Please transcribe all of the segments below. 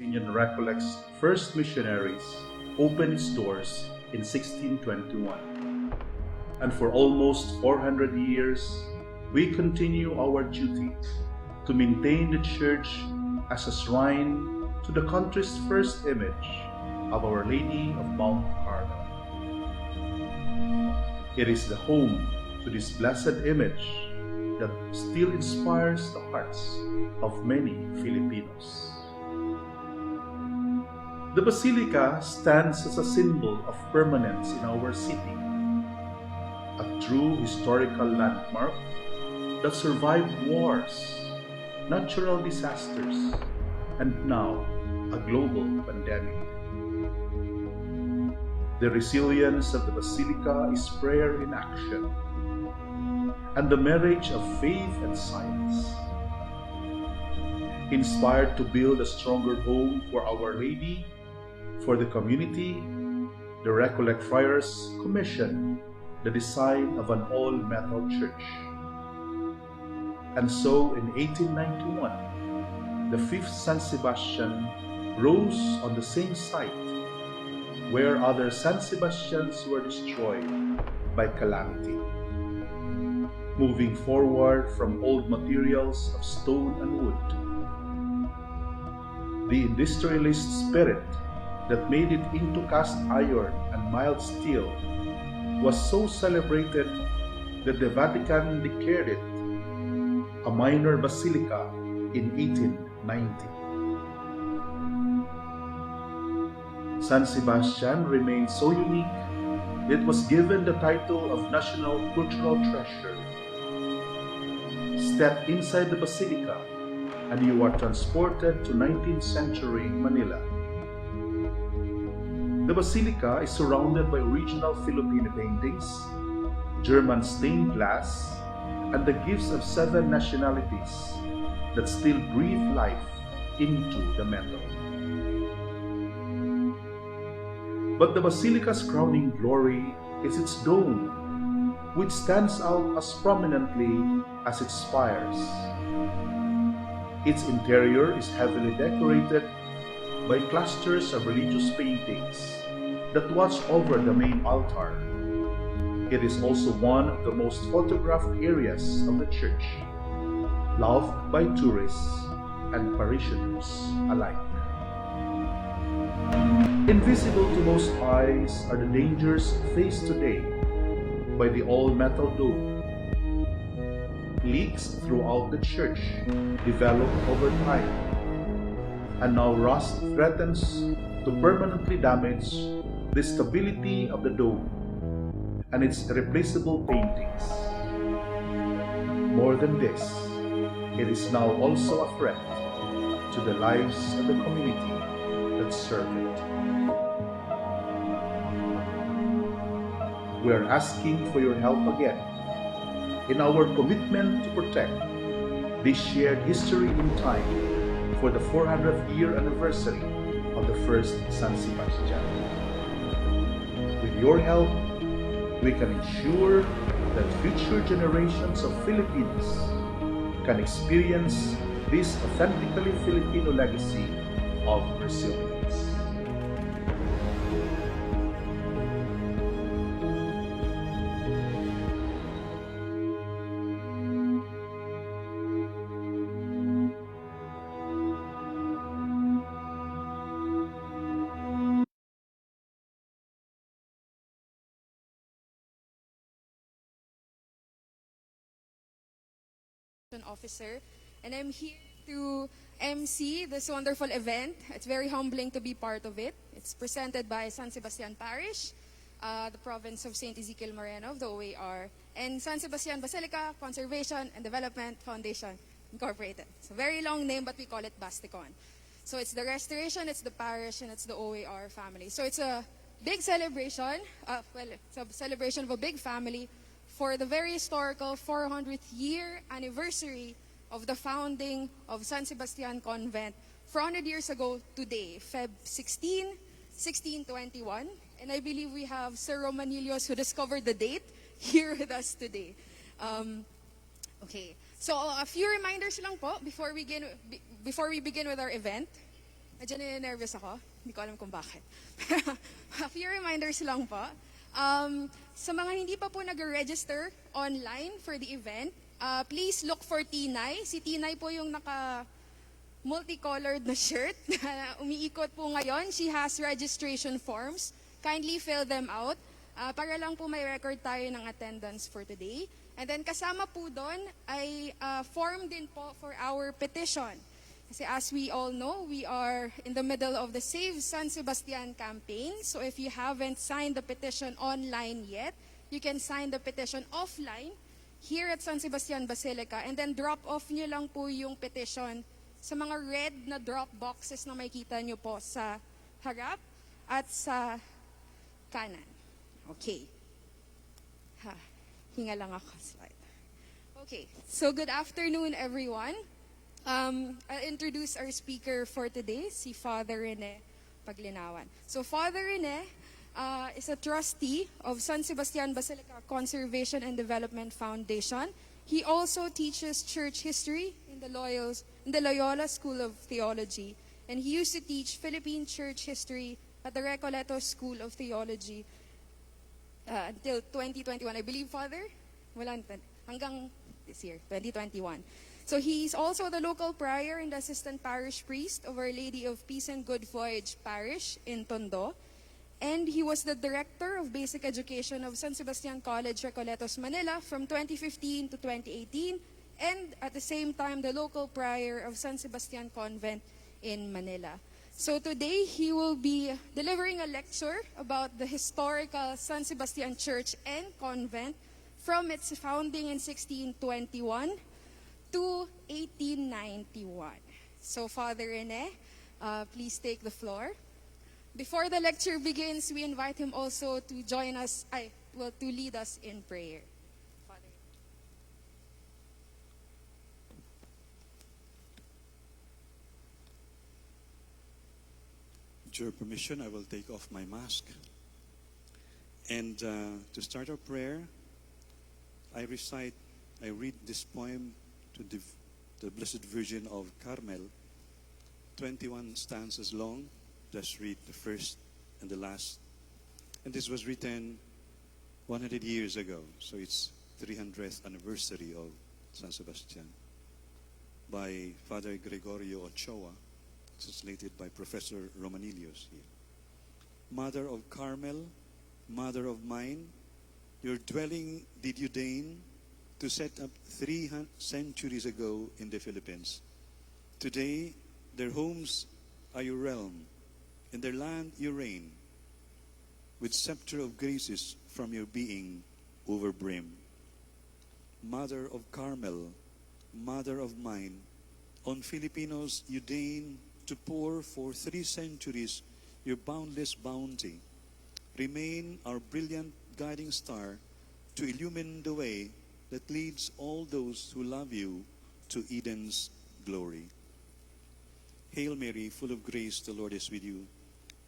Augustinian recollects first missionaries opened its doors in 1621. And for almost 400 years, we continue our duty to maintain the Church as a shrine to the country's first image of Our Lady of Mount Carmel. It is the home to this blessed image that still inspires the hearts of many Filipinos. The Basilica stands as a symbol of permanence in our city, a true historical landmark that survived wars, natural disasters, and now a global pandemic. The resilience of the Basilica is prayer in action, and the marriage of faith and science. Inspired to build a stronger home for Our Lady, for the community, the Recollect Friars commissioned the design of an all-metal church. And so in 1891, the fifth San Sebastian rose on the same site where other San Sebastians were destroyed by calamity. Moving forward from old materials of stone and wood, the industrialist spirit that made it into cast iron and mild steel was so celebrated that the Vatican declared it a minor basilica in 1890. San Sebastian remained so unique that it was given the title of National Cultural Treasure. Step inside the basilica and you are transported to 19th century Manila. The basilica is surrounded by original Filipino paintings, German stained glass, and the gifts of 7 nationalities that still breathe life into the metal. But the basilica's crowning glory is its dome, which stands out as prominently as its spires. Its interior is heavily decorated by clusters of religious paintings that watch over the main altar. It is also one of the most photographed areas of the church, loved by tourists and parishioners alike. Invisible to most eyes are the dangers faced today by the all-metal dome. Leaks throughout the church develop over time, and now rust threatens to permanently damage the stability of the dome and its irreplaceable paintings. More than this, it is now also a threat to the lives of the community that serve it. we are asking for your help again in our commitment to protect this shared history in time for the 400th year anniversary of the first San Sebastian. With your help, we can ensure that future generations of Filipinos can experience this authentically Filipino legacy of resilience. Officer, and I'm here to MC this wonderful event. It's very humbling to be part of it. It's presented by San Sebastian Parish, the province of St. Ezekiel Moreno of the OAR, and San Sebastian Basilica Conservation and Development Foundation Incorporated. It's a very long name, but we call it Basticon. So it's the restoration, it's the parish, and it's the OAR family. So it's a big celebration. It's a celebration of a big family for the very historical 400th year anniversary of the founding of San Sebastian Convent 400 years ago today, Feb 16, 1621. And I believe we have Sir Romanilios, who discovered the date, here with us today. Okay, so a few reminders lang po before we begin with our event. Medyo nervous ako, hindi ko alam kung bakit. A few reminders lang po. Sa mga hindi pa po nag-register online for the event, please look for Tinay. Si Tinay po yung multicolored na shirt na umiikot po ngayon. She has registration forms. Kindly fill them out para lang po may record tayo ng attendance for today. And then kasama po doon ay form din po for our petition. Kasi as we all know, we are in the middle of the Save San Sebastian campaign. So if you haven't signed the petition online yet, you can sign the petition offline here at San Sebastian Basilica, and then drop off nyo lang po yung petition sa mga red na drop boxes na makikita nyo po sa harap at sa kanan. Okay. Hinga lang ako. Slide. Okay. So good afternoon, everyone. I'll introduce our speaker for today, si Father Rene Paglinawan. So Father Rene is a trustee of San Sebastian Basilica Conservation and Development Foundation. He also teaches church history in the Loyola School of Theology, and he used to teach Philippine church history at the Recoleto School of Theology until 2021. I believe, Father? Hanggang this year, 2021. So he's also the local prior and assistant parish priest of Our Lady of Peace and Good Voyage Parish in Tondo. And he was the director of basic education of San Sebastian College, Recoletos, Manila from 2015 to 2018. And at the same time, the local prior of San Sebastian Convent in Manila. So today, he will be delivering a lecture about the historical San Sebastian Church and Convent from its founding in 1621 to 1891. So Father Rene, please take the floor. Before the lecture begins, we invite him also to join us, to lead us in prayer. Father. With your permission, I will take off my mask. And to start our prayer, I read this poem to the Blessed Virgin of Carmel, 21 stanzas long. Just read the first and the last. And this was written 100 years ago, so it's 300th anniversary of San Sebastian, by Father Gregorio Ochoa, translated by Professor Romanilios here. Mother of Carmel, mother of mine, your dwelling did you deign to set up 3 centuries ago in the Philippines. Today, their homes are your realm, in their land you reign, with scepter of graces from your being overbrim. Mother of Carmel, mother of mine, on Filipinos you deign to pour for 3 centuries your boundless bounty. remain our brilliant guiding star to illumine the way that leads all those who love you to Eden's glory. Hail Mary, full of grace, the Lord is with you.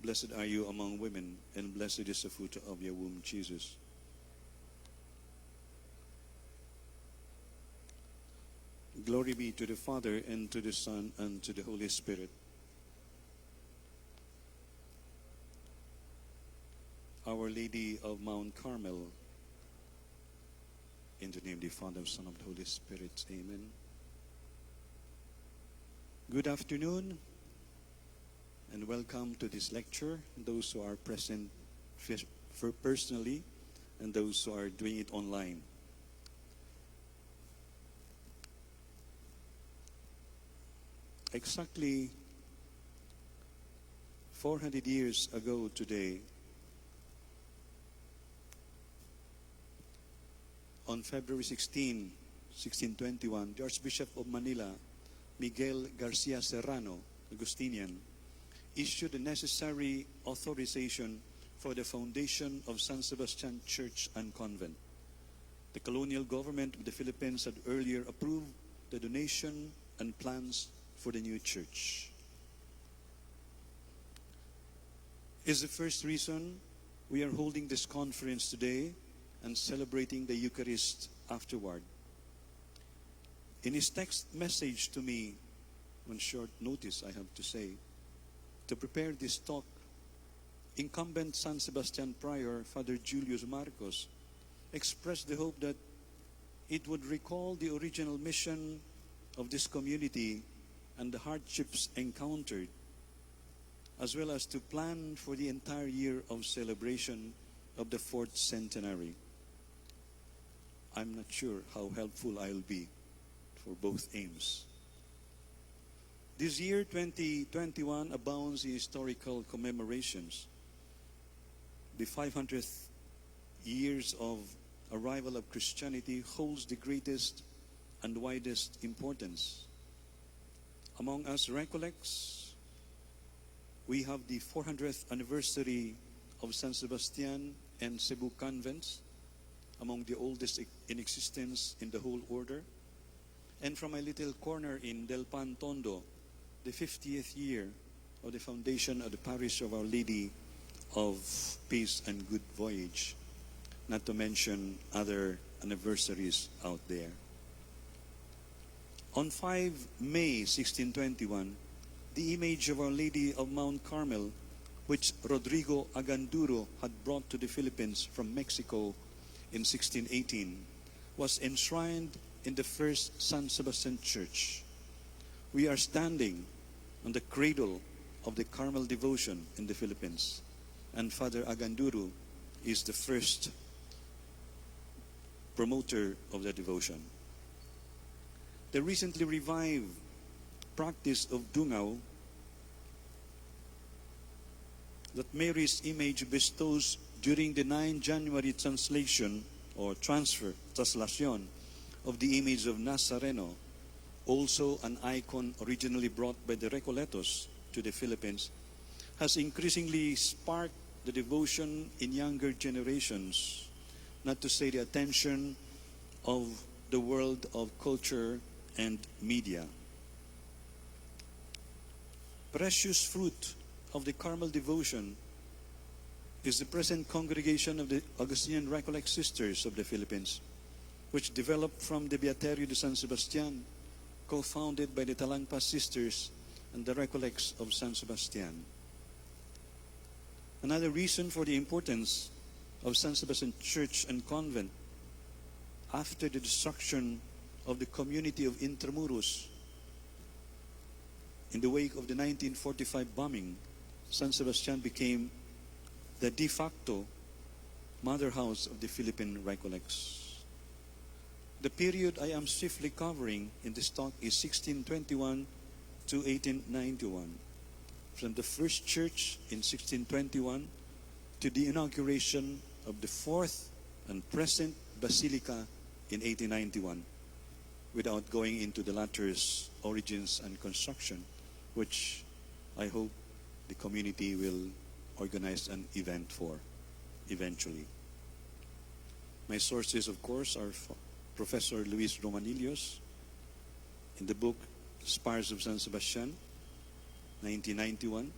Blessed are you among women, and blessed is the fruit of your womb, Jesus. Glory be to the Father, and to the Son, and to the Holy Spirit. Our Lady of Mount Carmel, in the name of the Father, Son, of the Holy Spirit. Amen. Good afternoon, and welcome to this lecture. Those who are present personally, and those who are doing it online. Exactly 400 years ago today, on February 16, 1621, the Archbishop of Manila, Miguel Garcia Serrano, Augustinian, issued the necessary authorization for the foundation of San Sebastian Church and Convent. The colonial government of the Philippines had earlier approved the donation and plans for the new church. Is the first reason we are holding this conference today and celebrating the Eucharist afterward. In his text message to me, on short notice I have to say, to prepare this talk, incumbent San Sebastian Prior, Father Julius Marcos, expressed the hope that it would recall the original mission of this community and the hardships encountered, as well as to plan for the entire year of celebration of the 4th centenary. I'm not sure how helpful I'll be for both aims. This year, 2021, abounds in historical commemorations. The 500th years of arrival of Christianity holds the greatest and widest importance. Among us recollects, we have the 400th anniversary of San Sebastian and Cebu convents, among the oldest in existence in the whole order. And from a little corner in Del Pan, Tondo, the 50th year of the foundation of the parish of Our Lady of Peace and Good Voyage, not to mention other anniversaries out there. On 5 May 1621, the image of Our Lady of Mount Carmel, which Rodrigo Aganduro had brought to the Philippines from Mexico in 1618, was enshrined in the first San Sebastian Church. We are standing on the cradle of the Carmel devotion in the Philippines, and Father Aganduro is the first promoter of the devotion. The recently revived practice of Dungaw, that Mary's image bestows during the 9 January translation or translation of the image of Nazareno, also an icon originally brought by the Recoletos to the Philippines, has increasingly sparked the devotion in younger generations, not to say the attention of the world of culture and media. Precious fruit of the Carmel devotion is the present congregation of the Augustinian Recollect Sisters of the Philippines, which developed from the Beaterio de San Sebastian, co-founded by the Talangpas Sisters and the Recollects of San Sebastian. Another reason for the importance of San Sebastian Church and Convent after the destruction of the community of Intramuros in the wake of the 1945 bombing, San Sebastian became the de facto mother house of the Philippine Recollects. The period I am swiftly covering in this talk is 1621 to 1891. From the first church in 1621 to the inauguration of the fourth and present basilica in 1891, without going into the latter's origins and construction, which I hope the community will organize an event for. eventually. My sources, of course, are Professor Luis Romanillos in the book Spires of San Sebastian, 1991.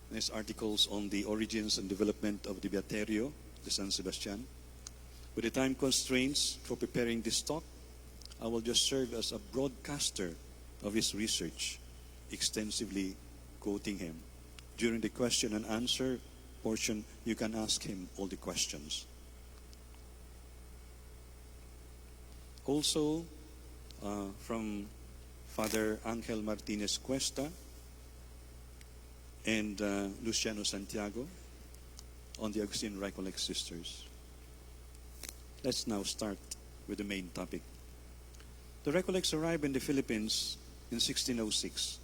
And his articles on the origins and development of the Beaterio de San Sebastian. With the time constraints for preparing this talk, I will just serve as a broadcaster of his research, extensively quoting him. During the question and answer portion, you can ask him all the questions. Also, from Father Angel Martinez Cuesta and Luciano Santiago on the Augustine Recollect Sisters. Let's now start with the main topic. The Recollects arrived in the Philippines in 1606,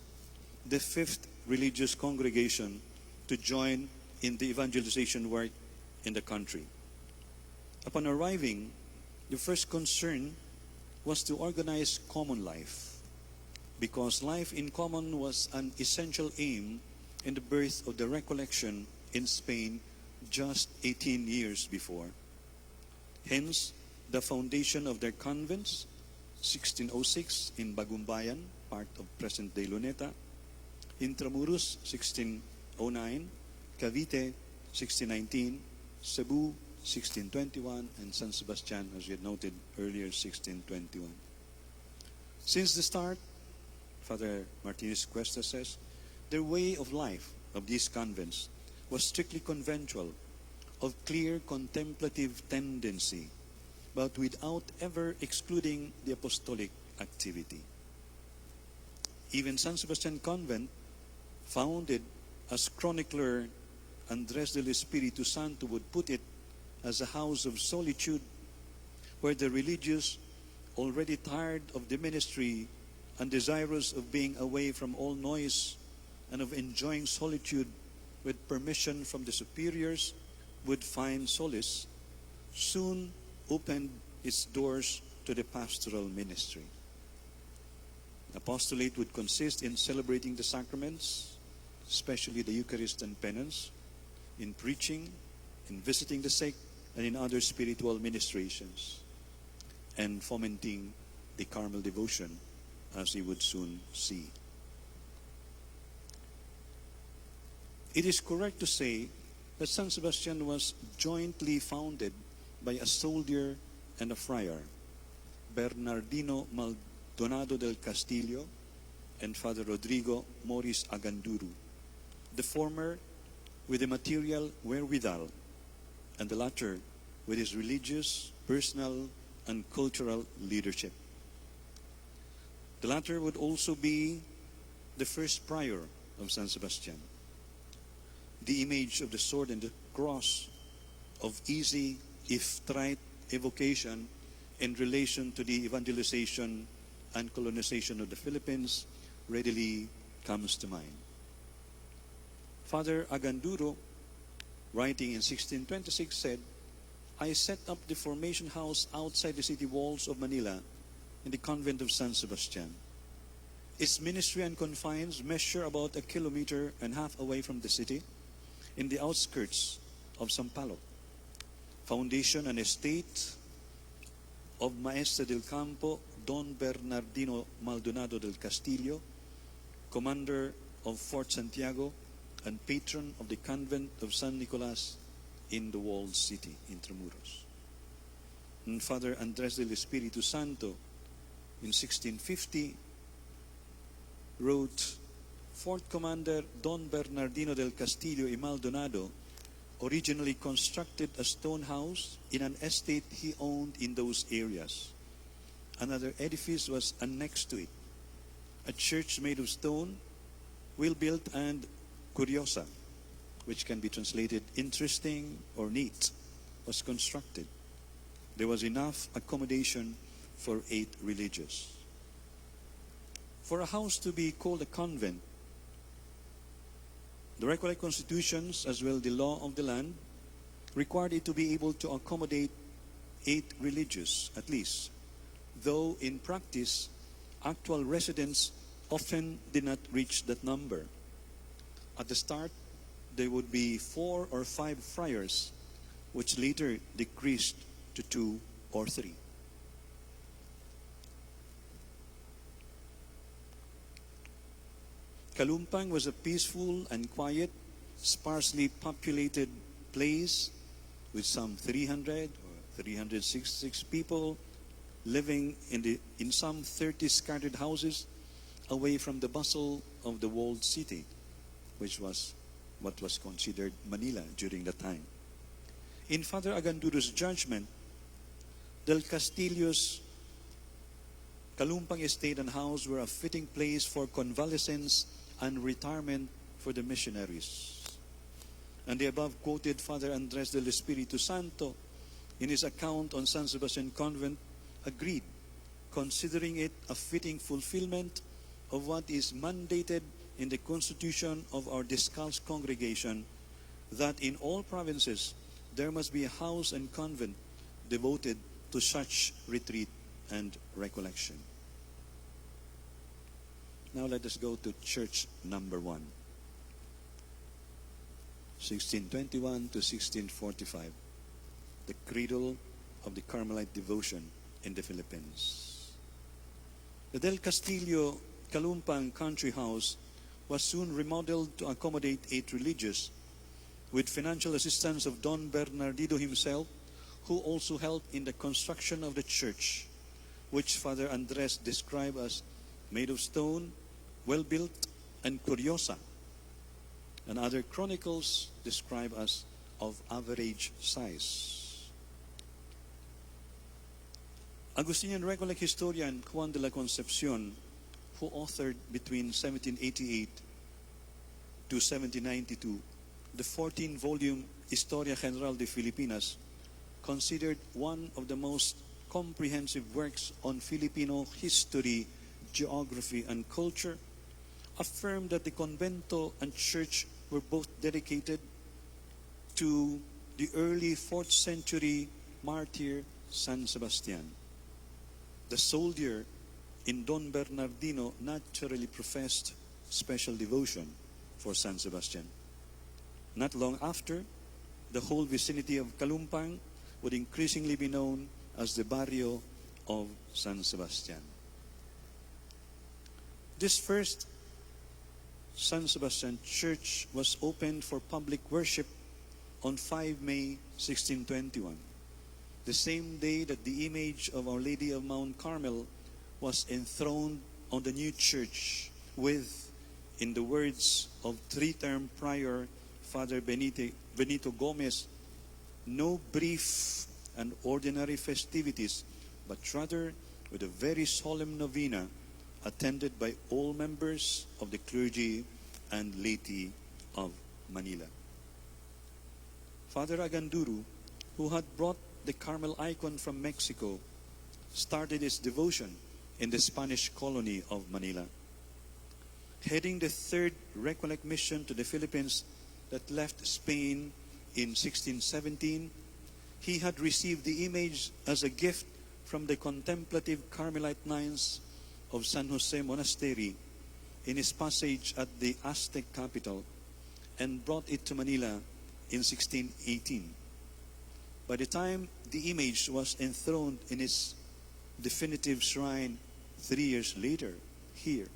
the fifth religious congregation to join in the evangelization work in the country. Upon arriving, the first concern was to organize common life, because life in common was an essential aim in the birth of the Recollection in Spain just 18 years before. Hence, the foundation of their convents, 1606 in Bagumbayan, part of present-day Luneta, Intramuros, 1609, Cavite, 1619, Cebu, 1621, and San Sebastian, as we had noted earlier, 1621. Since the start, Father Martinez Cuesta says, their way of life of these convents was strictly conventual, of clear contemplative tendency, but without ever excluding the apostolic activity. Even San Sebastian Convent, founded as chronicler Andres del Espiritu Santo would put it, as a house of solitude, where the religious, already tired of the ministry and desirous of being away from all noise and of enjoying solitude with permission from the superiors, would find solace, soon opened its doors to the pastoral ministry. Apostolate would consist in celebrating the sacraments, especially the Eucharist and penance, in preaching, in visiting the sick, and in other spiritual ministrations, and fomenting the Carmel devotion, as he would soon see. It is correct to say that San Sebastian was jointly founded by a soldier and a friar, Bernardino Maldonado del Castillo and Father Rodrigo Moris Aganduru, the former with the material wherewithal, and the latter with his religious, personal, and cultural leadership. The latter would also be the first prior of San Sebastian. The image of the sword and the cross, of easy, if trite, evocation in relation to the evangelization and colonization of the Philippines readily comes to mind. Father Aganduro, writing in 1626, said, I set up the formation house outside the city walls of Manila in the convent of San Sebastian. Its ministry and confines measure about 1.5 kilometers away from the city, in the outskirts of Sampaloc. Foundation and estate of Maestre del Campo Don Bernardino Maldonado del Castillo, commander of Fort Santiago and patron of the convent of San Nicolas in the walled city, Intramuros. And Father Andres del Espiritu Santo, in 1650, wrote, Fort Commander Don Bernardino del Castillo y Maldonado originally constructed a stone house in an estate he owned in those areas. Another edifice was annexed to it. A church made of stone, well-built and curiosa, which can be translated interesting or neat, was constructed. There was enough accommodation for 8 religious. For a house to be called a convent, the Recollect constitutions, as well the law of the land, required it to be able to accommodate 8 religious at least, though in practice, actual residents often did not reach that number. At the start, there would be 4 or 5 friars which later decreased to 2 or 3. Kalumpang was a peaceful and quiet, sparsely populated place with some 300 or 366 people living in some 30 scattered houses away from the bustle of the walled city, which was what was considered Manila during the time. In Father Aganduro's judgment, Del Castillo's Kalumpang estate and house were a fitting place for convalescence and retirement for the missionaries. And the above quoted Father Andres del Espiritu Santo in his account on San Sebastian Convent agreed, considering it a fitting fulfillment of what is mandated in the constitution of our Discalced congregation, that in all provinces there must be a house and convent devoted to such retreat and recollection. Now let us go to church number 1, 1621 to 1645, the cradle of the Carmelite devotion in the Philippines. The Del Castillo Kalumpang country house was soon remodeled to accommodate 8 religious, with financial assistance of Don Bernardino himself, who also helped in the construction of the church, which Father Andres described as made of stone, well-built, and curiosa, and other chronicles describe as of average size. Augustinian Recollect historian Juan de la Concepcion, who authored between 1788 to 1792 the 14-volume Historia General de Filipinas, considered one of the most comprehensive works on Filipino history, geography, and culture, affirmed that the convento and church were both dedicated to the early 4th century martyr San Sebastian. The soldier in Don Bernardino naturally professed special devotion for San Sebastian. Not long after, the whole vicinity of Kalumpang would increasingly be known as the barrio of San Sebastian. This first San Sebastian Church was opened for public worship on 5 May 1621, the same day that the image of Our Lady of Mount Carmel was enthroned on the new church with, in the words of 3-term prior Father Benito Gomez, no brief and ordinary festivities, but rather with a very solemn novena attended by all members of the clergy and laity of Manila. Father Aganduru, who had brought the Carmel icon from Mexico, started his devotion in the Spanish colony of Manila. Heading the 3rd Recollect mission to the Philippines that left Spain in 1617, he had received the image as a gift from the contemplative Carmelite nuns of San Jose Monastery in his passage at the Aztec capital, and brought it to Manila in 1618. By the time the image was enthroned in its definitive shrine 3 years later, here,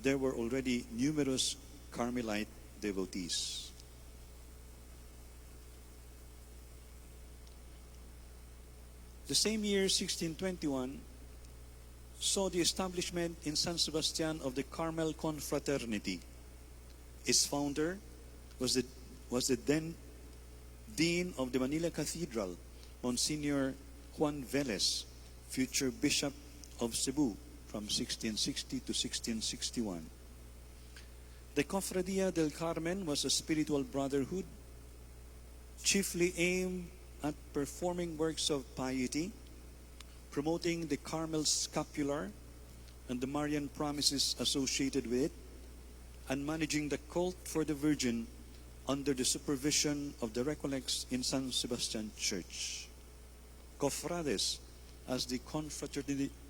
there were already numerous Carmelite devotees. The same year, 1621, saw the establishment in San Sebastian of the Carmel Confraternity. Its founder was the then Dean of the Manila Cathedral, Monsignor Juan Velez, future Bishop of Cebu from 1660 to 1661. The Cofradia del Carmen was a spiritual brotherhood, chiefly aimed at performing works of piety, promoting the Carmel scapular and the Marian promises associated with it, and managing the cult for the Virgin under the supervision of the Recollects in San Sebastian Church. Cofrades, as the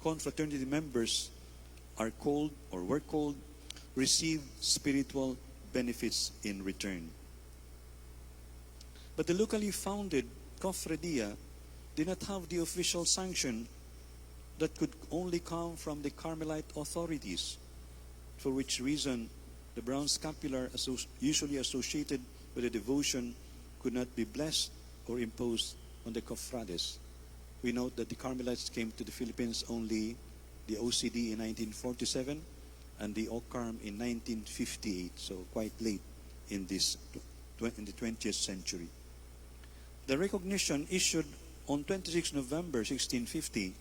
confraternity members are called or were called, received spiritual benefits in return. But the locally founded Cofradia did not have the official sanction that could only come from the Carmelite authorities, for which reason the brown scapular usually associated with the devotion could not be blessed or imposed on the Cofrades. We note that the Carmelites came to the Philippines only the OCD in 1947 and the OCARM in 1958, so quite late in the 20th century. The recognition issued on 26 November 1650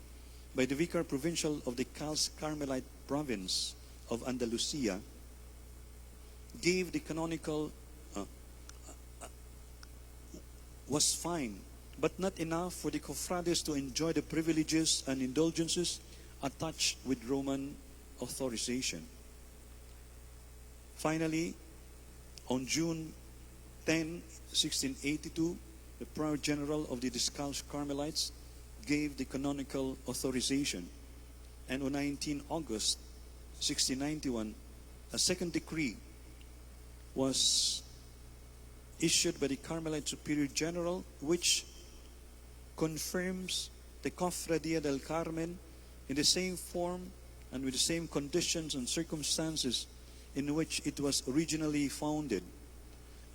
by the Vicar Provincial of the Carmelite province of Andalusia gave the canonical was fine, but not enough for the Cofrades to enjoy the privileges and indulgences attached with Roman authorization. Finally, on June 10, 1682, the Prior General of the Discalced Carmelites gave the canonical authorization, and on 19 August 1691, a second decree was issued by the Carmelite Superior General, which confirms the Cofradia del Carmen in the same form and with the same conditions and circumstances in which it was originally founded,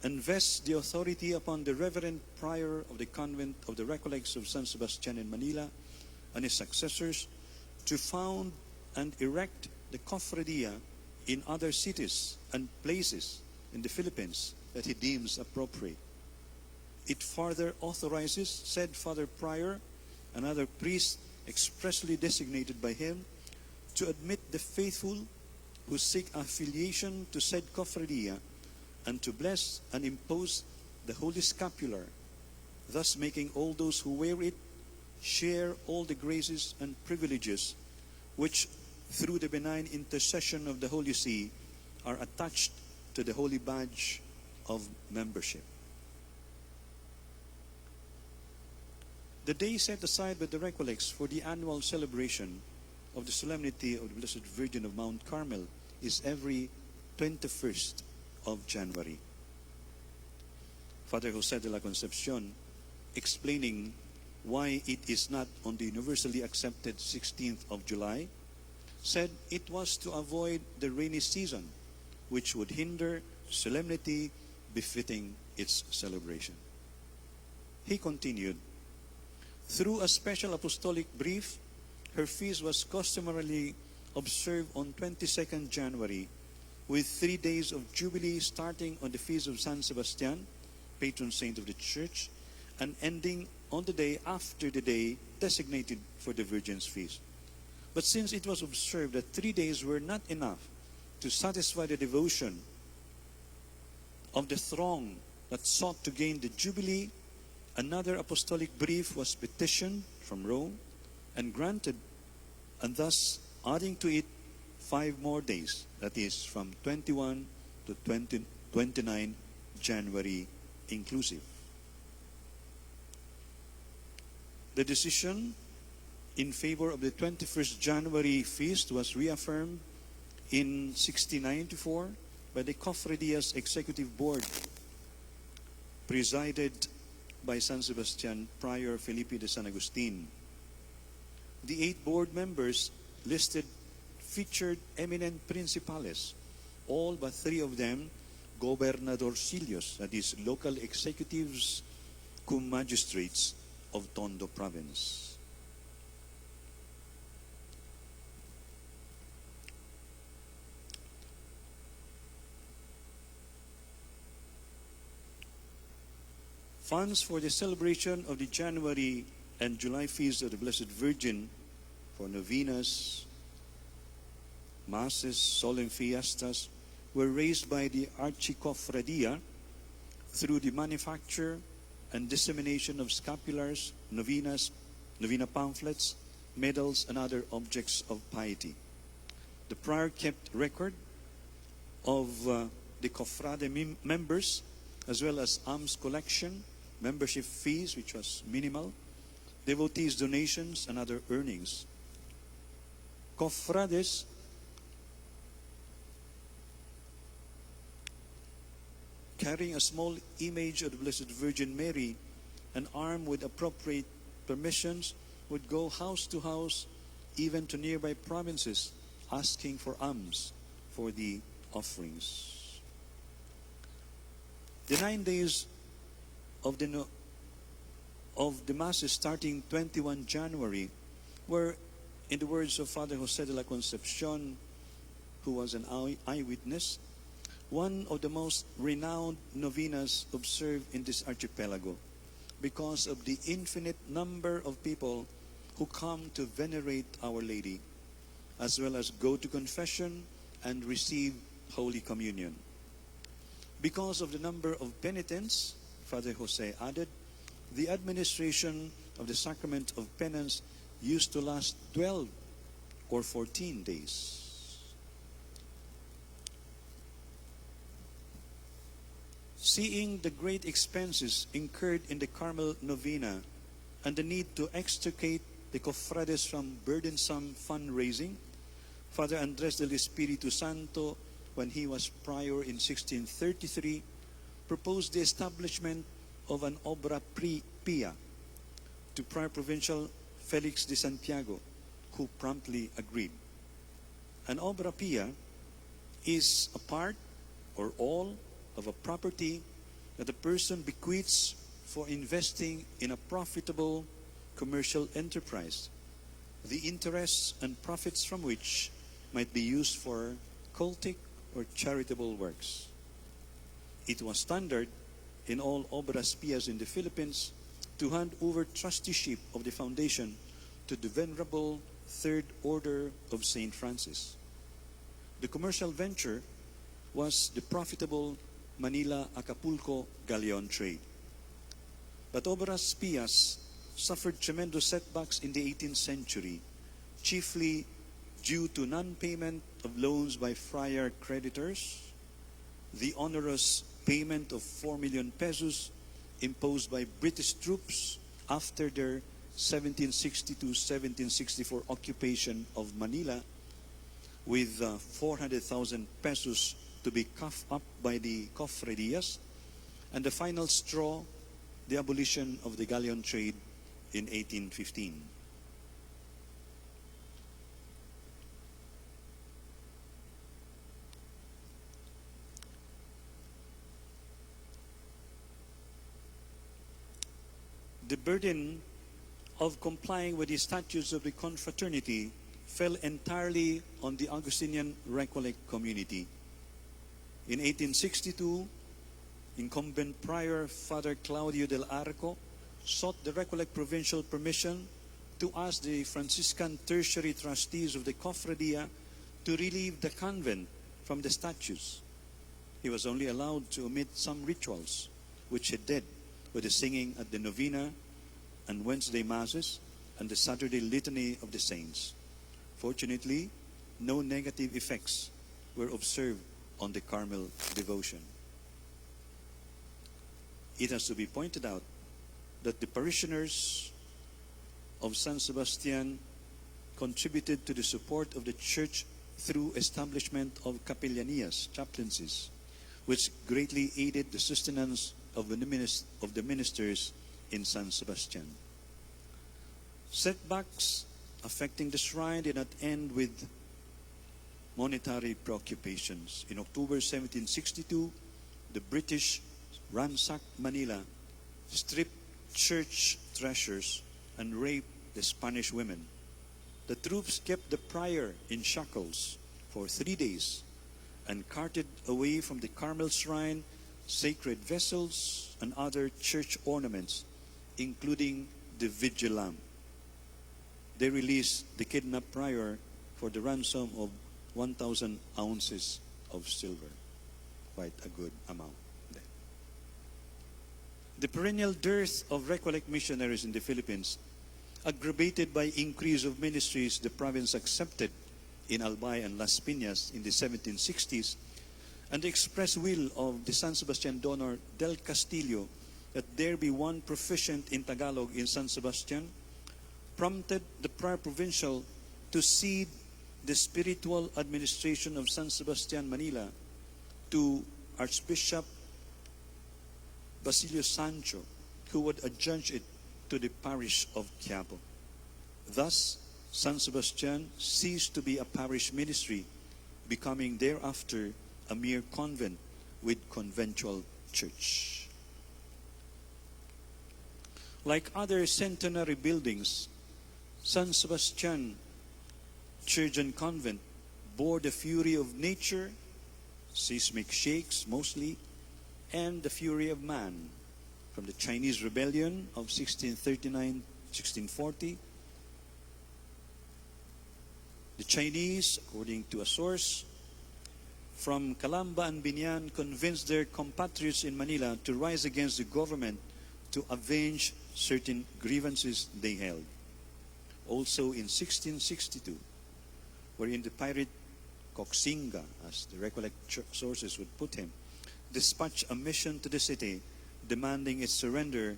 and vests the authority upon the Reverend Prior of the Convent of the Recollects of San Sebastian in Manila and his successors to found and erect the Cofradia in other cities and places in the Philippines that he deems appropriate. It further authorizes said Father Prior and other priests expressly designated by him to admit the faithful who seek affiliation to said Cofradia and to bless and impose the Holy Scapular, thus making all those who wear it share all the graces and privileges which, through the benign intercession of the Holy See, are attached to the holy badge of membership. The day set aside by the Recollects for the annual celebration of the Solemnity of the Blessed Virgin of Mount Carmel is every 21st of January. Father Jose de la Concepcion, explaining why it is not on the universally accepted 16th of July, said it was to avoid the rainy season, which would hinder solemnity befitting its celebration. He continued, through a special apostolic brief, her feast was customarily observed on 22nd January, with 3 days of Jubilee starting on the feast of San Sebastian, patron saint of the Church, and ending on the day after the day designated for the Virgin's feast. But since it was observed that 3 days were not enough to satisfy the devotion of the throng that sought to gain the Jubilee, another apostolic brief was petitioned from Rome and granted, and thus adding to it 5 more days, that is from 21 to 29 January inclusive. The decision in favor of the 21st January feast was reaffirmed in 1694 by the Cofradia's Executive Board, presided by San Sebastian Prior Felipe de San Agustin. The 8 board members listed featured eminent principales, all but 3 of them gobernadorcillos, that is, local executives cum magistrates of Tondo province. Funds for the celebration of the January and July feasts of the Blessed Virgin for novenas, masses, solemn fiestas were raised by the Archicofradia through the manufacture and dissemination of scapulars, novenas, novena pamphlets, medals, and other objects of piety. The prior kept record of the Cofrade members, as well as alms collection, membership fees, which was minimal, devotees' donations, and other earnings. Cofrades carrying a small image of the Blessed Virgin Mary and armed with appropriate permissions, would go house to house, even to nearby provinces, asking for alms for the offerings. The 9 days of the Masses starting 21 January were, in the words of Father Jose de la Concepcion, who was an eyewitness, one of the most renowned novenas observed in this archipelago because of the infinite number of people who come to venerate Our Lady, as well as go to confession and receive Holy Communion. Because of the number of penitents, Father Jose added, the administration of the sacrament of penance used to last 12 or 14 days. Seeing the great expenses incurred in the Carmel Novena and the need to extricate the cofrades from burdensome fundraising, Father Andres del Espiritu Santo, when he was prior in 1633, proposed the establishment of an obra pia to Prior Provincial Felix de Santiago, who promptly agreed. An obra pia is a part or all of a property that a person bequeaths for investing in a profitable commercial enterprise, the interests and profits from which might be used for cultic or charitable works. It was standard in all obras pias in the Philippines to hand over trusteeship of the foundation to the Venerable Third Order of St. Francis. The commercial venture was the profitable Manila-Acapulco galleon trade. But obras pias suffered tremendous setbacks in the 18th century, chiefly due to non-payment of loans by friar creditors, the onerous payment of 4 million pesos imposed by British troops after their 1760-1764 occupation of Manila, with 400,000 pesos to be coughed up by the cofradias, and the final straw, the abolition of the galleon trade in 1815. The burden of complying with the statutes of the confraternity fell entirely on the Augustinian Recollect community. In 1862, incumbent prior Father Claudio del Arco sought the Recollect provincial permission to ask the Franciscan tertiary trustees of the Cofradia to relieve the convent from the statutes. He was only allowed to omit some rituals, which he did with the singing at the novena and Wednesday masses and the Saturday litany of the saints. Fortunately, no negative effects were observed on the Carmel devotion. It has to be pointed out that the parishioners of San Sebastian contributed to the support of the church through establishment of capellanias, chaplaincies, which greatly aided the sustenance of the ministers in San Sebastian. Setbacks affecting the shrine did not end with monetary preoccupations. In October 1762, the British ransacked Manila, stripped church treasures, and raped the Spanish women. The troops kept the prior in shackles for 3 days and carted away from the Carmel shrine sacred vessels and other church ornaments, including the vigil lamp. They released the kidnapped prior for the ransom of 1,000 ounces of silver. Quite a good amount. The perennial dearth of Recollect missionaries in the Philippines, aggravated by increase of ministries the province accepted in Albay and Las Piñas in the 1760s, and the express will of the San Sebastian donor Del Castillo that there be one proficient in Tagalog in San Sebastian, prompted the prior provincial to cede the spiritual administration of San Sebastian, Manila, to Archbishop Basilio Sancho, who would adjudge it to the parish of Quiapo. Thus, San Sebastian ceased to be a parish ministry, becoming thereafter a mere convent with conventual church. Like other centenary buildings, San Sebastian Church and Convent bore the fury of nature, seismic shakes mostly, and the fury of man, from the Chinese Rebellion of 1639-1640. The Chinese, according to a source, from Calamba and Binyan, convinced their compatriots in Manila to rise against the government to avenge certain grievances they held. Also in 1662, wherein the pirate Coxinga, as the recollect sources would put him, dispatched a mission to the city demanding its surrender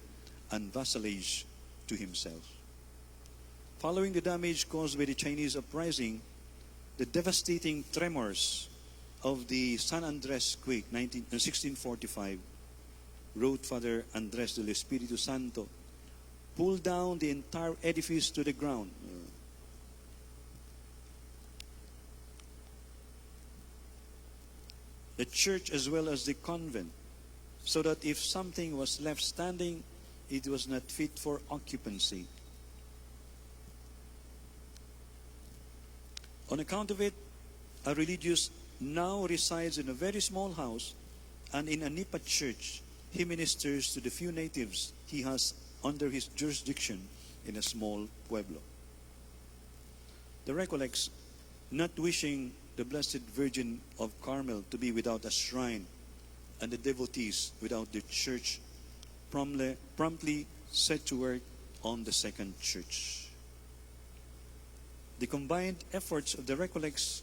and vassalage to himself. Following the damage caused by the Chinese uprising, the devastating tremors of the San Andres quake 1645, wrote Father Andres del Espiritu Santo, pulled down the entire edifice to the ground. The church as well as the convent, so that if something was left standing, it was not fit for occupancy. On account of it, a religious now resides in a very small house, and in a Nipa church, he ministers to the few natives he has under his jurisdiction in a small pueblo. The recollects, not wishing the Blessed Virgin of Carmel to be without a shrine and the devotees without the church, promptly set to work on the second church. The combined efforts of the Recollects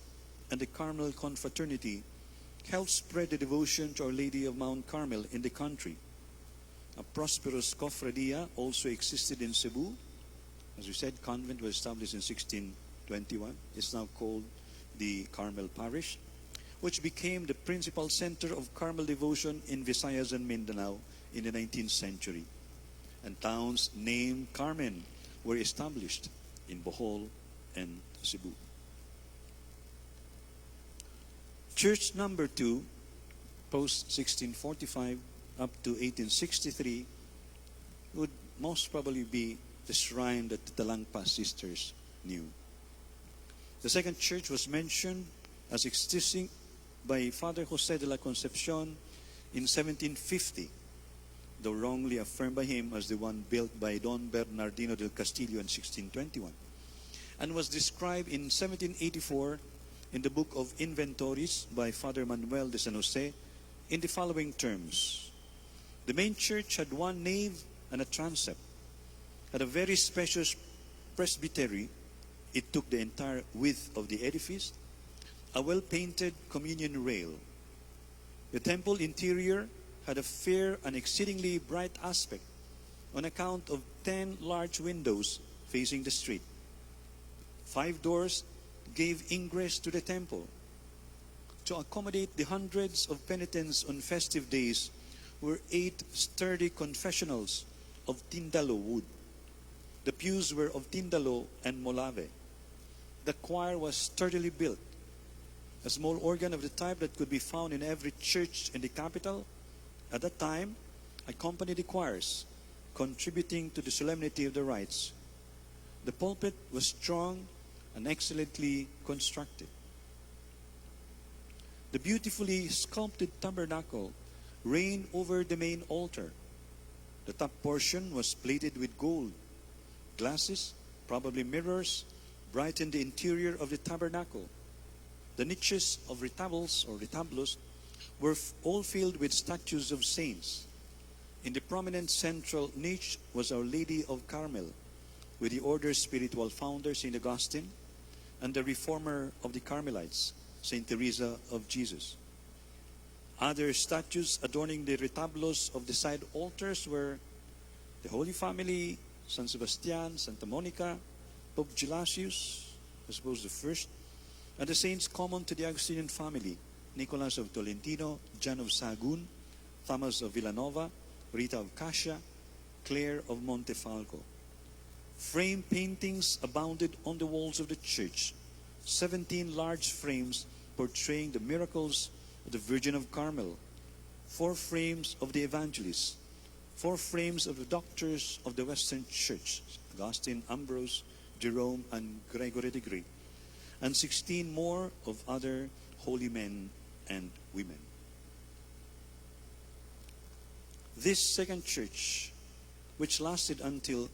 and the Carmel Confraternity helped spread the devotion to Our Lady of Mount Carmel in the country. A prosperous cofradia also existed in Cebu. As we said, convent was established in 1621. It's now called the Carmel Parish, which became the principal center of Carmel devotion in Visayas and Mindanao in the 19th century. And towns named Carmen were established in Bohol and Cebu. Church number 2, post 1645 up to 1863, would most probably be the shrine that the Talangpa sisters knew. The second church was mentioned as existing by Father Jose de la Concepcion in 1750, though wrongly affirmed by him as the one built by Don Bernardino del Castillo in 1621, and was described in 1784 in the Book of Inventories by Father Manuel de San Jose in the following terms. The main church had one nave and a transept, had a very spacious presbytery. It took the entire width of the edifice, a well-painted communion rail. The temple interior had a fair and exceedingly bright aspect on account of 10 large windows facing the street. 5 doors gave ingress to the temple. To accommodate the hundreds of penitents on festive days were 8 sturdy confessionals of tindalo wood. The pews were of tindalo and molave. The choir was sturdily built. A small organ of the type that could be found in every church in the capital at that time accompanied the choirs, contributing to the solemnity of the rites. The pulpit was strong and excellently constructed. The beautifully sculpted tabernacle reigned over the main altar. The top portion was plated with gold. Glasses, probably mirrors, brightened the interior of the tabernacle. The niches of retablos or retablos were all filled with statues of saints. In the prominent central niche was Our Lady of Carmel, with the order's spiritual founder, St. Augustine, and the reformer of the Carmelites, St. Teresa of Jesus. Other statues adorning the retablos of the side altars were the Holy Family, San Sebastian, Santa Monica, Pope Gelasius, I suppose the first, and the saints common to the Augustinian family, Nicholas of Tolentino, John of Sahagun, Thomas of Villanova, Rita of Cassia, Clare of Montefalco. Frame paintings abounded on the walls of the church. 17 large frames portraying the miracles of the Virgin of Carmel. 4 frames of the evangelists. 4 frames of the doctors of the Western Church, Augustine, Ambrose, Jerome, and Gregory the Great. And 16 more of other holy men and women. This second church, which lasted until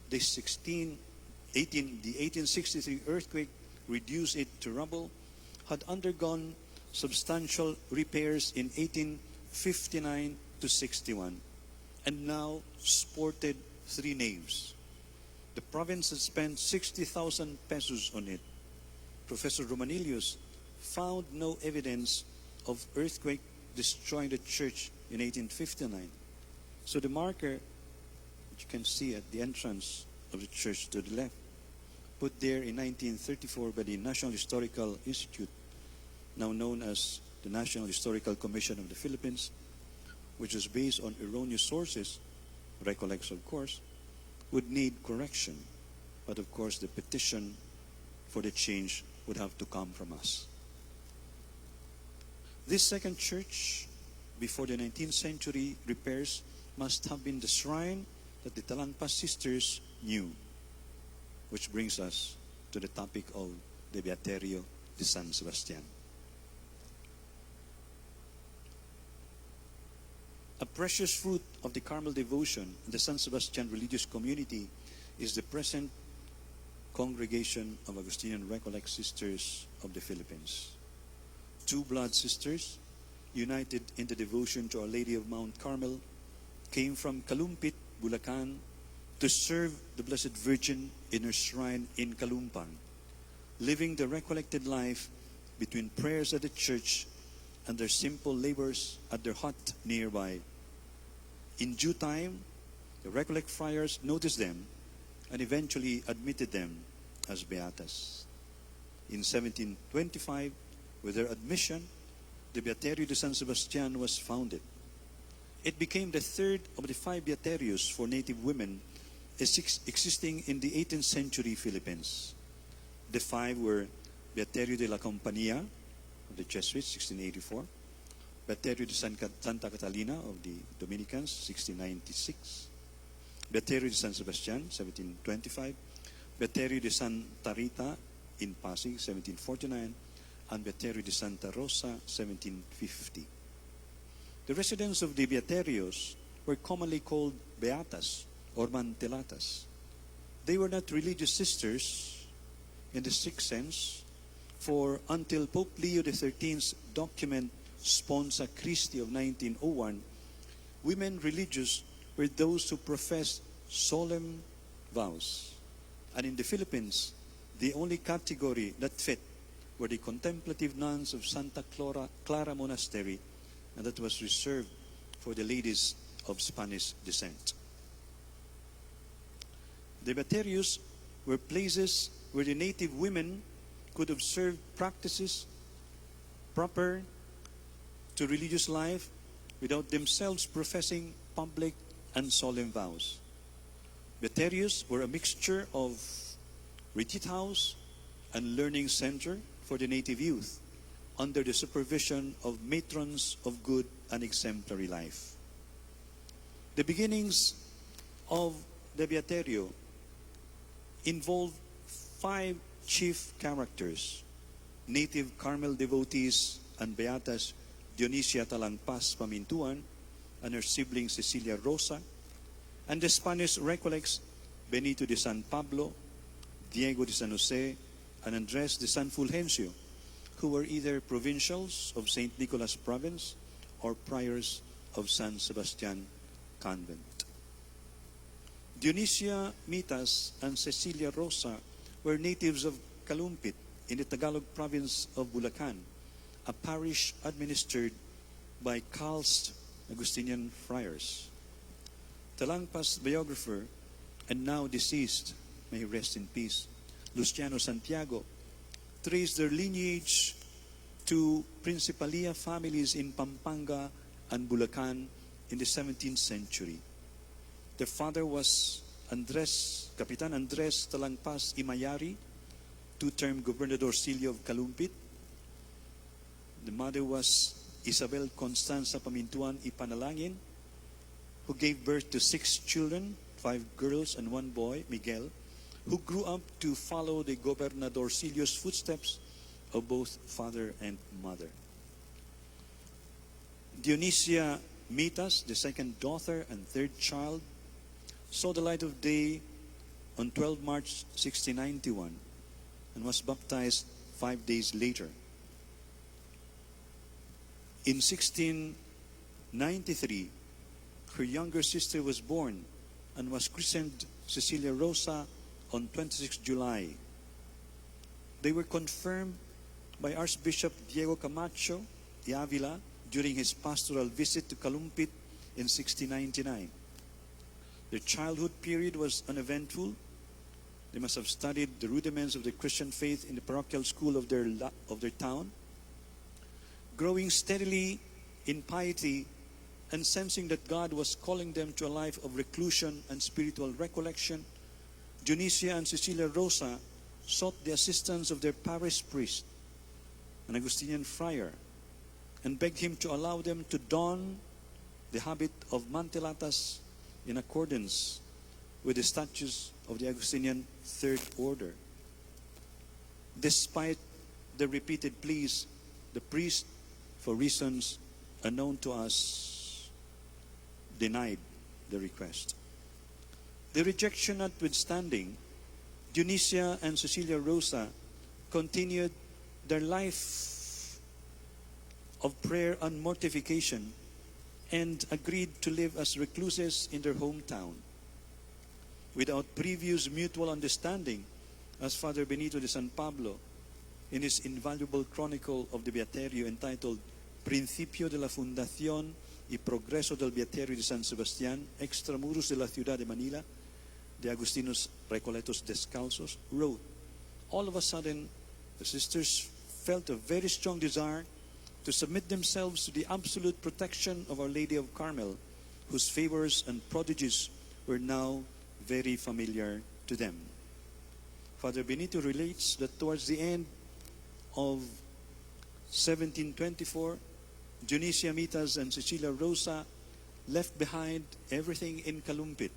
the 1863 earthquake reduced it to rubble, had undergone substantial repairs in 1859 to 61, and now sported 3 naves. The province had spent 60,000 pesos on it. Professor Romanilius found no evidence of earthquake destroying the church in 1859. So the marker, which you can see at the entrance of the church to the left, put there in 1934 by the National Historical Institute, now known as the National Historical Commission of the Philippines, which is based on erroneous sources, recollects of course, would need correction. But of course the petition for the change would have to come from us. This second church, before the 19th century repairs, must have been the shrine that the Talangpas sisters knew. Which brings us to the topic of the Beaterio de San Sebastian. A precious fruit of the Carmel devotion in the San Sebastian religious community is the present congregation of Augustinian Recollect Sisters of the Philippines. 2 blood sisters, united in the devotion to Our Lady of Mount Carmel, came from Kalumpit, Bulacan, to serve the Blessed Virgin in her shrine in Kalumpan, living the recollected life between prayers at the church and their simple labors at their hut nearby. In due time, the Recollect friars noticed them and eventually admitted them as beatas. In 1725, with their admission, the Beaterio de San Sebastian was founded. It became the 3rd of the 5 beaterios for native women existing in the 18th century Philippines. The 5 were Beaterio de la Compañía of the Jesuits, 1684, Beaterio de Santa Catalina of the Dominicans, 1696, Beaterio de San Sebastian, 1725, Beaterio de Santa Rita in Pasig, 1749, and Beaterio de Santa Rosa, 1750. The residents of the Beaterios were commonly called Beatas or Mantelatas. They were not religious sisters in the strict sense, for until Pope Leo XIII's document Sponsa Christi of 1901, women religious were those who professed solemn vows. And in the Philippines, the only category that fit were the contemplative nuns of Santa Clara Monastery, and that was reserved for the ladies of Spanish descent. The Beaterios were places where the native women could observe practices proper to religious life without themselves professing public and solemn vows. Beaterios were a mixture of retreat house and learning center for the native youth, under the supervision of matrons of good and exemplary life. The beginnings of the Beaterio involved 5 chief characters: native Carmel devotees and Beatas Dionisia Talangpas Pamintuan and her sibling Cecilia Rosa, and the Spanish Recollects Benito de San Pablo, Diego de San Jose, and Andres de San Fulgencio, who were either provincials of St. Nicholas Province or priors of San Sebastian Convent. Dionisia Mitas and Cecilia Rosa were natives of Kalumpit in the Tagalog province of Bulacan, a parish administered by Calst Augustinian friars. Talangpas biographer and now deceased, may he rest in peace, Luciano Santiago, traced their lineage to Principalia families in Pampanga and Bulacan in the 17th century. Their father was Capitan Andres Talangpas Imayari, two-term Gobernadorcillo of Kalumpit. The mother was Isabel Constanza Pamintuan Ipanalangin, who gave birth to 6 children, 5 girls and 1 boy, Miguel, who grew up to follow the Gobernadorcillo's footsteps of both father and mother. Dionisia Mitas, the second daughter and third child, saw the light of day on 12 March 1691 and was baptized 5 days later. In 1693, her younger sister was born and was christened Cecilia Rosa on 26 July. They were confirmed by Archbishop Diego Camacho de Avila during his pastoral visit to Kalumpit in 1699. Their childhood period was uneventful. They must have studied the rudiments of the Christian faith in the parochial school of their town. Growing steadily in piety and sensing that God was calling them to a life of reclusion and spiritual recollection, Dionisia and Cecilia Rosa sought the assistance of their parish priest, an Augustinian friar, and begged him to allow them to don the habit of mantellatas in accordance with the statutes of the Augustinian Third Order. Despite the repeated pleas, the priest, for reasons unknown to us, denied the request. The rejection notwithstanding, Dionisia and Cecilia Rosa continued their life of prayer and mortification and agreed to live as recluses in their hometown. Without previous mutual understanding, as Father Benito de San Pablo, in his invaluable chronicle of the Beaterio entitled Principio de la Fundación y Progreso del Beaterio de San Sebastián, extramuros de la ciudad de Manila, de Agustinos Recoletos Descalzos, wrote, all of a sudden, the sisters felt a very strong desire to submit themselves to the absolute protection of Our Lady of Carmel, whose favors and prodigies were now very familiar to them. Father Benito relates that towards the end of 1724, Dionisia Mitas and Cecilia Rosa left behind everything in Kalumpit,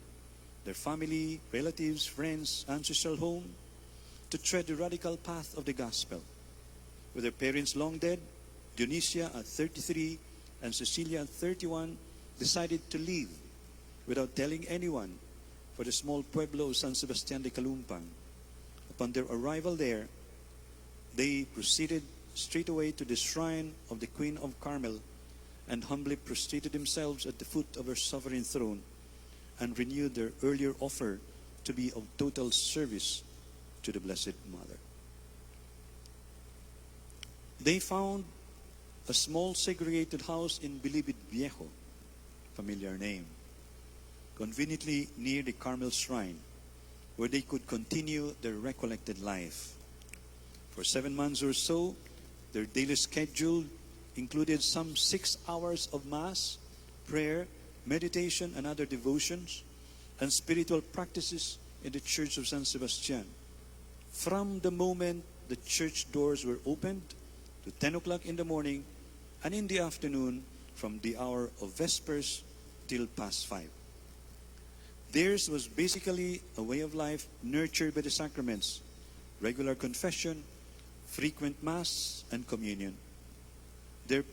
their family, relatives, friends, ancestral home, to tread the radical path of the gospel. With their parents long dead, Dionisia at 33 and Cecilia at 31 decided to leave without telling anyone for the small pueblo of San Sebastián de Calumpang. Upon their arrival there, they proceeded straight away to the shrine of the Queen of Carmel and humbly prostrated themselves at the foot of her sovereign throne and renewed their earlier offer to be of total service to the Blessed Mother. They found a small segregated house in Bilibid Viejo, familiar name, conveniently near the Carmel Shrine, where they could continue their recollected life. For 7 months or so, their daily schedule included some 6 hours of Mass, prayer, meditation, and other devotions, and spiritual practices in the Church of San Sebastian. From the moment the church doors were opened to 10 o'clock in the morning, and in the afternoon from the hour of Vespers till past 5. Theirs was basically a way of life nurtured by the sacraments, regular confession, frequent Mass, and communion. Their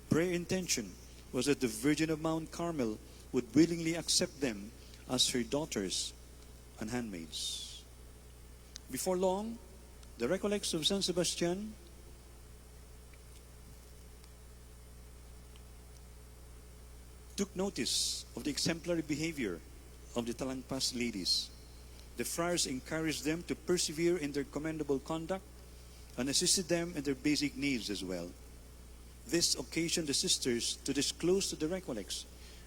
prayer intention was that the Virgin of Mount Carmel would willingly accept them as her daughters and handmaids. Before long, the Recollects of San Sebastian took notice of the exemplary behavior of the Talangpas ladies. The friars encouraged them to persevere in their commendable conduct and assisted them in their basic needs as well. This occasioned the sisters to disclose to the Recollects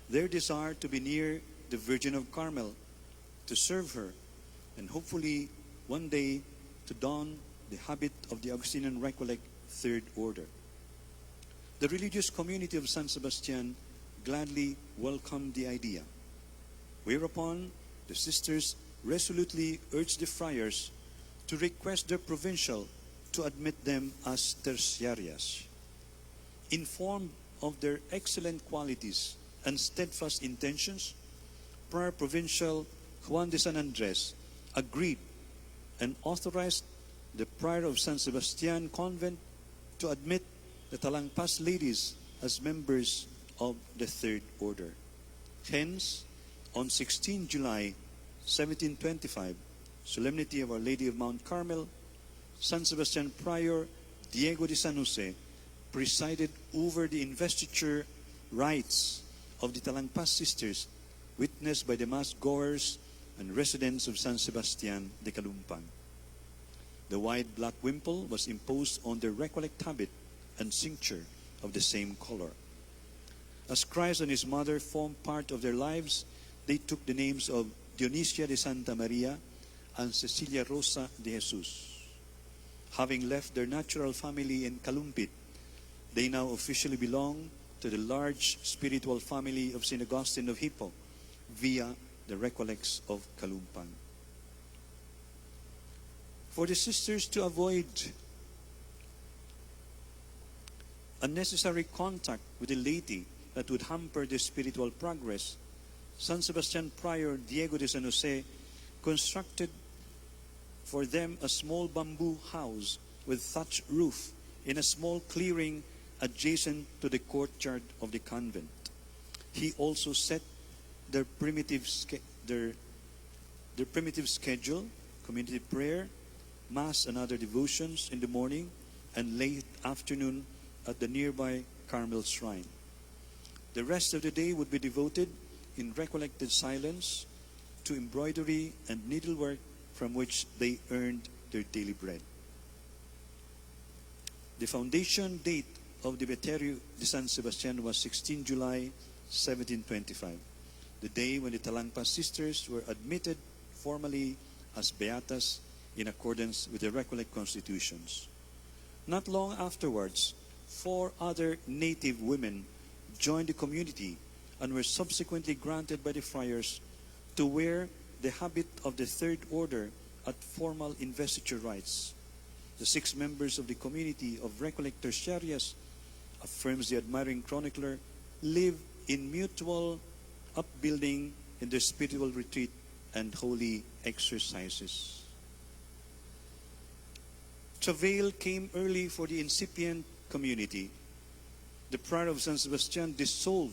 their desire to be near the Virgin of Carmel, to serve her, and hopefully one day to don the habit of the Augustinian Recollect Third Order. The religious community of San Sebastian gladly welcomed the idea. Whereupon the sisters resolutely urged the friars to request their provincial to admit them as tertiarias. Informed of their excellent qualities and steadfast intentions, Prior Provincial Juan de San Andres agreed and authorized the Prior of San Sebastian Convent to admit the Talangpas ladies as members of the Third Order. Hence, on 16 July 1725, Solemnity of Our Lady of Mount Carmel, San Sebastian Prior Diego de San Jose presided over the investiture rites of the Talangpas sisters, witnessed by the mass goers and residents of San Sebastian de Calumpang. The wide black wimple was imposed on their recollect habit and cincture of the same color. As Christ and his mother formed part of their lives, they took the names of Dionisia de Santa Maria and Cecilia Rosa de Jesus. Having left their natural family in Kalumpit, they now officially belong to the large spiritual family of St. Augustine of Hippo via the Recollects of Kalumpang. For the sisters to avoid unnecessary contact with the laity that would hamper their spiritual progress, San Sebastian Prior Diego de San Jose constructed for them a small bamboo house with thatch roof in a small clearing adjacent to the courtyard of the convent. He also set their primitive schedule, community prayer, mass and other devotions in the morning and late afternoon at the nearby Carmel Shrine. The rest of the day would be devoted in recollected silence to embroidery and needlework, from which they earned their daily bread. The foundation date of the Beaterio de San Sebastian was 16 July 1725, the day when the Talangpas sisters were admitted formally as beatas in accordance with the Recollect constitutions. Not long afterwards, 4 other native women joined the community and were subsequently granted by the friars to wear the habit of the Third Order at formal investiture rites. The 6 members of the community of Recollect Tertiarias, affirms the admiring chronicler, live in mutual upbuilding in their spiritual retreat and holy exercises. Travail came early for the incipient community. The Prior of San Sebastian dissolved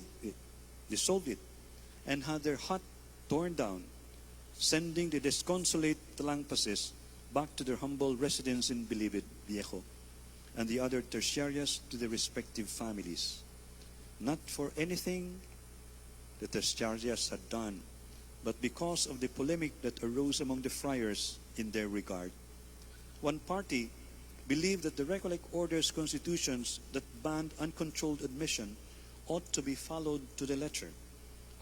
it and had their hut torn down, sending the disconsolate Talangpases back to their humble residence in Bilibid Viejo, and the other tertiarias to their respective families. Not for anything the tertiarias had done, but because of the polemic that arose among the friars in their regard. One party believed that the Recollect Order's constitutions that banned uncontrolled admission ought to be followed to the letter,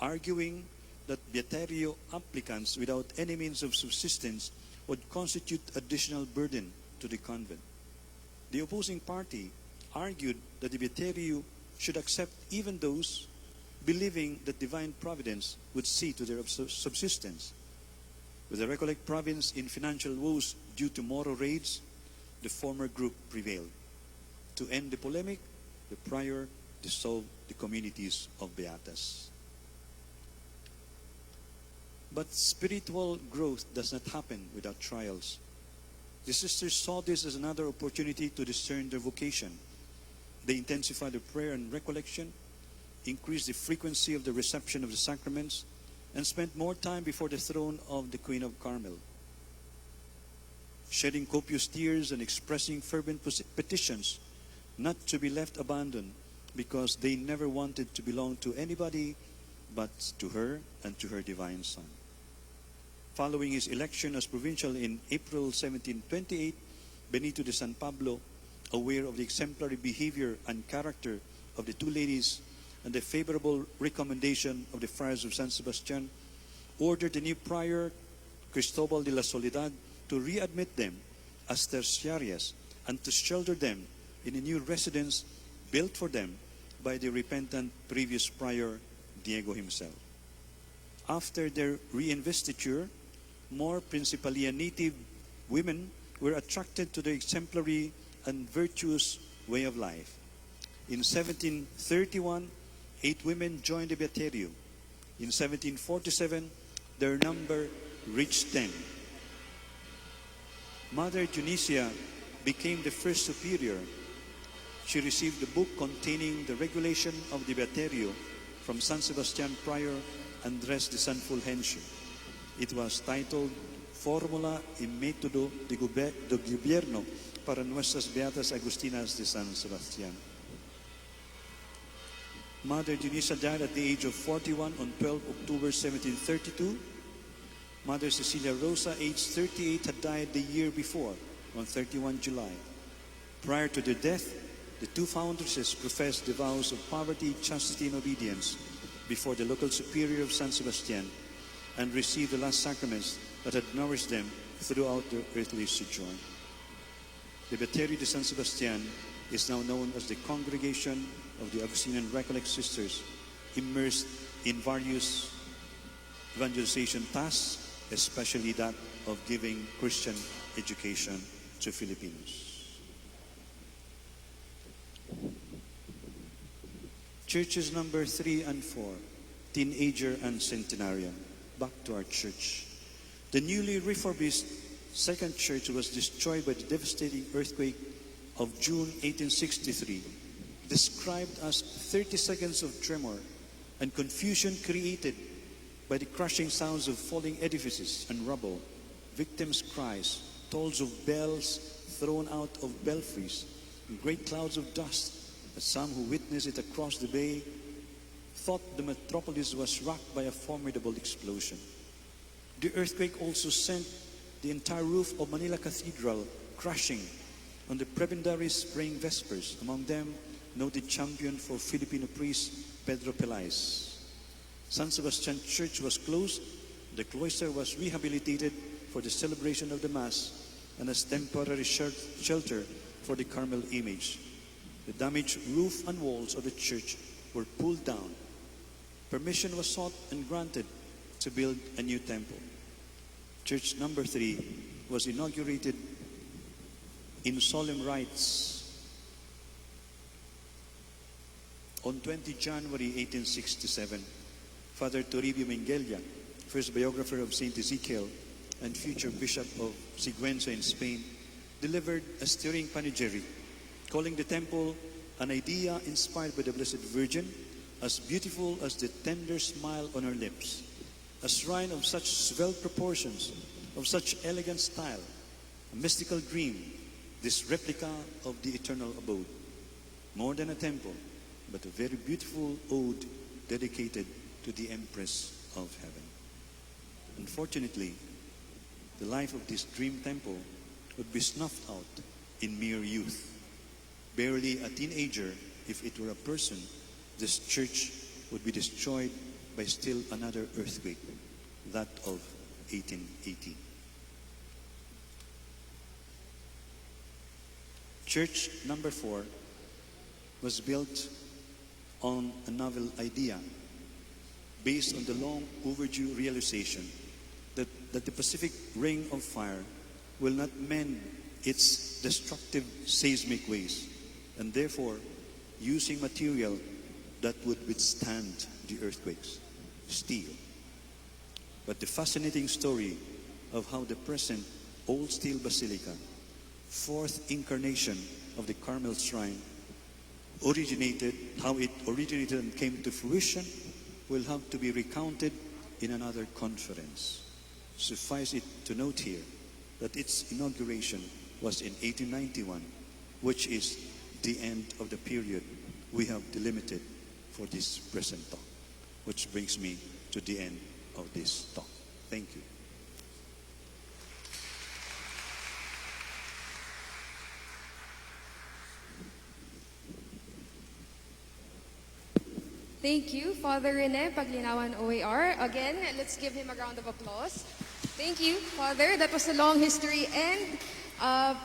arguing that Beaterio applicants without any means of subsistence would constitute additional burden to the convent. The opposing party argued that the Beaterio should accept even those believing that divine providence would see to their subsistence. With the Recollect province in financial woes due to Moro raids, the former group prevailed. To end the polemic, the prior dissolved the communities of Beatas. But spiritual growth does not happen without trials. The sisters saw this as another opportunity to discern their vocation. They intensified their prayer and recollection, increased the frequency of the reception of the sacraments, and spent more time before the throne of the Queen of Carmel. Shedding copious tears and expressing fervent petitions not to be left abandoned, because they never wanted to belong to anybody but to her and to her divine Son. Following his election as provincial in April 1728, Benito de San Pablo, aware of the exemplary behavior and character of the 2 ladies and the favorable recommendation of the friars of San Sebastian, ordered the new prior, Cristobal de la Soledad, to readmit them as tertiarias and to shelter them in a new residence built for them by the repentant previous prior, Diego himself. After their reinvestiture, more principally native women were attracted to the exemplary and virtuous way of life. In 1731, 8 women joined the Beaterio. In 1747, their number reached 10. Mother Tunisia became the first superior. She received a book containing the regulation of the Beaterio from San Sebastian Prior Andres de San Fulgencio. It was titled Fórmula y Método de Gobierno para Nuestras Beatas Agustinas de San Sebastián. Mother Tunisia died at the age of 41 on 12 October 1732. Mother Cecilia Rosa, aged 38, had died the year before, on 31 July. Prior to their death, the two foundresses professed the vows of poverty, chastity, and obedience before the local superior of San Sebastian and received the last sacraments that had nourished them throughout their earthly sojourn. The Beaterio de San Sebastian is now known as the Congregation of the Augustinian Recollect Sisters, immersed in various evangelization tasks, especially that of giving Christian education to Filipinos. Churches number 3 and 4, Teenager and Centenarian. Back to our church. The newly refurbished second church was destroyed by the devastating earthquake of June 1863, described as 30 seconds of tremor and confusion created by the crushing sounds of falling edifices and rubble, victims' cries, tolls of bells thrown out of belfries, and great clouds of dust, as some who witnessed it across the bay thought the metropolis was rocked by a formidable explosion. The earthquake also sent the entire roof of Manila Cathedral crashing on the prebendary spring vespers, among them noted champion for Filipino priest Pedro Pelais. San Sebastian Church was closed, the cloister was rehabilitated for the celebration of the Mass and as temporary shelter for the Carmel image. The damaged roof and walls of the church were pulled down. Permission was sought and granted to build a new temple. Church number 3 was inaugurated in solemn rites on 20 January 1867. Father Toribio Mingelia, first biographer of Saint Ezekiel and future Bishop of Sigüenza in Spain, delivered a stirring panegyric, calling the temple an idea inspired by the Blessed Virgin, as beautiful as the tender smile on her lips, a shrine of such svelte proportions, of such elegant style, a mystical dream, this replica of the eternal abode. More than a temple, but a very beautiful ode dedicated to the Empress of Heaven. Unfortunately, the life of this dream temple would be snuffed out in mere youth. Barely a teenager, if it were a person, this church would be destroyed by still another earthquake, that of 1880. Church number 4 was built on a novel idea based on the long overdue realization that the Pacific Ring of Fire will not mend its destructive seismic ways, and therefore using material that would withstand the earthquakes, steel. But the fascinating story of how the present Old Steel Basilica, fourth incarnation of the Carmel Shrine, how it originated and came to fruition, will have to be recounted in another conference. Suffice it to note here that its inauguration was in 1891, which is the end of the period we have delimited for this present talk, which brings me to the end of this talk. Thank you. Thank you, Father Rene Paglinawan, OAR. Again, let's give him a round of applause. Thank you, Father. That was a long history and a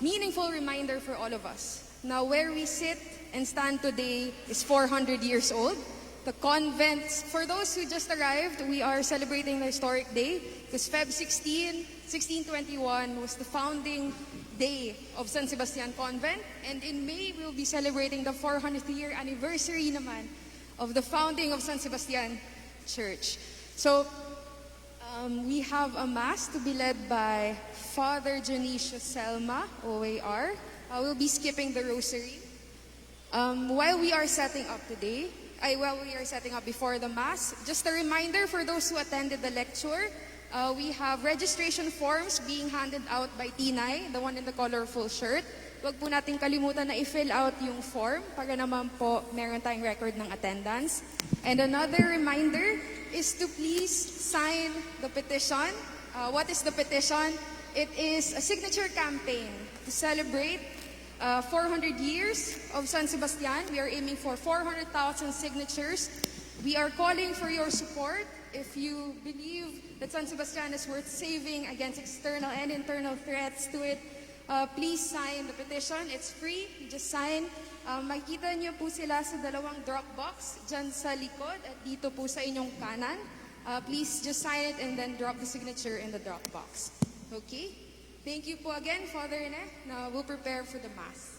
meaningful reminder for all of us. Now, where we sit and stand today is 400 years old. the convents. For those who just arrived, we are celebrating the historic day because Feb 1621 was the founding day of San Sebastian Convent. And in May, we'll be celebrating the 400th year anniversary naman of the founding of San Sebastian Church. So, we have a Mass to be led by Father Dionisio Selma, OAR. We'll be skipping the Rosary. While we are setting up before the Mass, just a reminder for those who attended the lecture, we have registration forms being handed out by Tinay, the one in the colorful shirt. Huwag po natin kalimutan na i-fill out yung form para naman po meron tayong record ng attendance. And another reminder is to please sign the petition. What is the petition? It is a signature campaign to celebrate 400 years of San Sebastian. We are aiming for 400,000 signatures. We are calling for your support. If you believe that San Sebastian is worth saving against external and internal threats to it, please sign the petition. It's free. You just sign. Makikita niyo po sila sa dalawang drop box dyan sa likod at dito po sa inyong kanan. Please just sign it and then drop the signature in the drop box. Okay? Thank you po again, Father Rene. Now we'll prepare for the Mass.